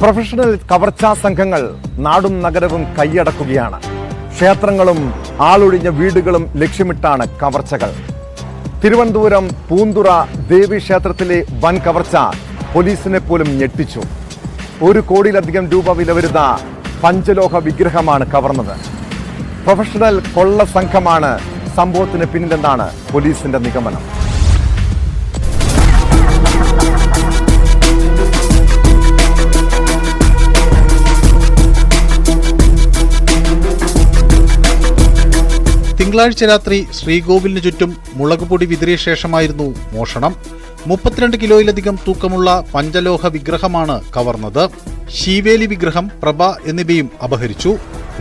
Professional കവർച്ചാ സംഘങ്ങൾ നാടും നഗരവും കൈയടക്കുകയാണ്. ക്ഷേത്രങ്ങളും ആളൊഴിഞ്ഞ വീടുകളും ലക്ഷ്യമിട്ടാണ് കവർച്ചകൾ. തിരുവനന്തപുരം പൂന്തുറ ദേവീക്ഷേത്രത്തിലെ വൻ കവർച്ച പോലീസിനെ പോലും ഞെട്ടിച്ചു. 1 കോടിയിലധികം രൂപ വില വരുന്ന പഞ്ചലോഹ വിഗ്രഹമാണ് കവർന്നത്. പ്രൊഫഷണൽ കൊള്ള സംഘമാണ് സംഭവത്തിന് പിന്നിലെന്നാണ് പോലീസിന്റെ നിഗമനം. തിങ്കളാഴ്ച രാത്രി ശ്രീകോവിലിന് ചുറ്റും മുളകുപൊടി വിതറിയ ശേഷമായിരുന്നു മോഷണം. 32 കിലോയിലധികം തൂക്കമുള്ള പഞ്ചലോഹ വിഗ്രഹമാണ് കവർന്നത്. ശീവേലി വിഗ്രഹം, പ്രഭ എന്നിവയും അപഹരിച്ചു.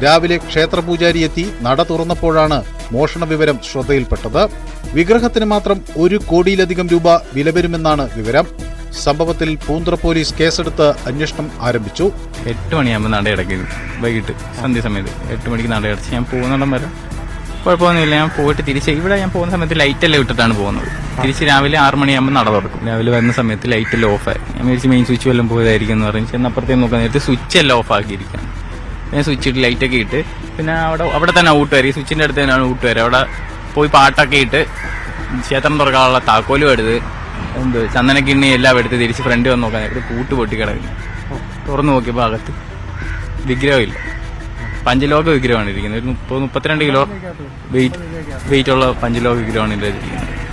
രാവിലെ ക്ഷേത്രപൂജാരി എത്തി നട തുറന്നപ്പോഴാണ് മോഷണ വിവരം ശ്രദ്ധയിൽപ്പെട്ടത്. വിഗ്രഹത്തിന് മാത്രം 1 കോടിയിലധികം രൂപ വില വരുമെന്നാണ് വിവരം. സംഭവത്തിൽ പൂന്തുറ പോലീസ് കേസെടുത്ത് അന്വേഷണം ആരംഭിച്ചു. 8 മണിയാകുമ്പോൾ നടയടക്കുന്നു. വൈകിട്ട് സന്ധ്യ സമയത്ത് 8 മണിക്ക് നടയടച്ച് ഞാൻ പോകുന്നിടം വരെ കുഴപ്പമൊന്നുമില്ല. ഞാൻ പോയിട്ട് തിരിച്ച് ഇവിടെ ഞാൻ പോകുന്ന സമയത്ത് ലൈറ്റെല്ലാം ഇട്ടിട്ടാണ് പോകുന്നത്. തിരിച്ച് രാവിലെ 6 മണിയാകുമ്പോൾ നട തുറക്കും. രാവിലെ വരുന്ന സമയത്ത് ലൈറ്റെല്ലാം ഓഫായി. ഞാൻ വിചാരിച്ച് മെയിൻ സ്വിച്ച് വല്ലതും പോയതായിരിക്കും എന്ന് പറഞ്ഞ് ചെന്നപ്പുറത്തേക്ക് നോക്കാൻ നേരത്തെ സ്വിച്ച് എല്ലാം ഓഫ് ആക്കിയിരിക്കാം. ഞാൻ സ്വിച്ച് ഇട്ട് ലൈറ്റൊക്കെ ഇട്ട് പിന്നെ അവിടെ തന്നെ ഔട്ട് വരെ, ഈ സ്വിച്ചിന്റെ അടുത്ത് തന്നെയാണ് ഔട്ട് വരെ. അവിടെ പോയി പാട്ടൊക്കെ ഇട്ട് ക്ഷേത്രം തുറക്കാനുള്ള താക്കോലും എടുത്ത് ചന്ദനക്കിണ്ണി എല്ലാം എടുത്ത് തിരിച്ച് ഫ്രണ്ട് വന്ന് നോക്കാൻ നേരത്തെ കൂട്ട് പൊട്ടി കിടക്കുന്നു. തുറന്നു നോക്കിയപ്പോൾ അകത്ത് വിഗ്രഹമില്ല. പഞ്ചലോക വിഗ്രഹമാണ് ഇരിക്കുന്നത്. 32 കിലോ വെയിറ്റ് ഉള്ള പഞ്ചലോക വിഗ്രഹമാണ്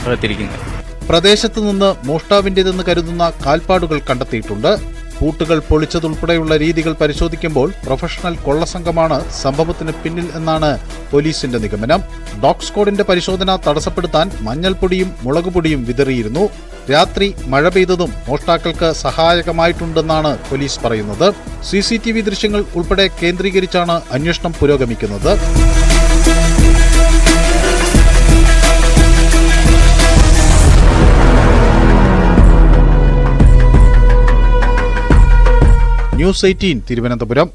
അകത്തിരിക്കുന്നത്. പ്രദേശത്ത് നിന്ന് മോഷ്ടാവിന്റേതെന്ന് കരുതുന്ന കാൽപ്പാടുകൾ കണ്ടെത്തിയിട്ടുണ്ട്. പൂട്ടുകൾ പൊളിച്ചതുൾപ്പെടെയുള്ള രീതികൾ പരിശോധിക്കുമ്പോൾ പ്രൊഫഷണൽ കൊള്ളസംഘമാണ് സംഭവത്തിന് പിന്നിൽ എന്നാണ് പോലീസിന്റെ നിഗമനം. ഡോഗ് സ്ക്വാഡിന്റെ പരിശോധന തടസ്സപ്പെടുത്താൻ മഞ്ഞൾപ്പൊടിയും മുളകുപൊടിയും വിതറിയിരുന്നു. രാത്രി മഴ പെയ്തതും മോഷ്ടാക്കൾക്ക് സഹായകമായിട്ടുണ്ടെന്നാണ് പോലീസ് പറയുന്നത്. CCTV ദൃശ്യങ്ങൾ ഉൾപ്പെടെ കേന്ദ്രീകരിച്ചാണ് അന്വേഷണം പുരോഗമിക്കുന്നത്. ന്യൂസ് 18 തിരുവനന്തപുരം.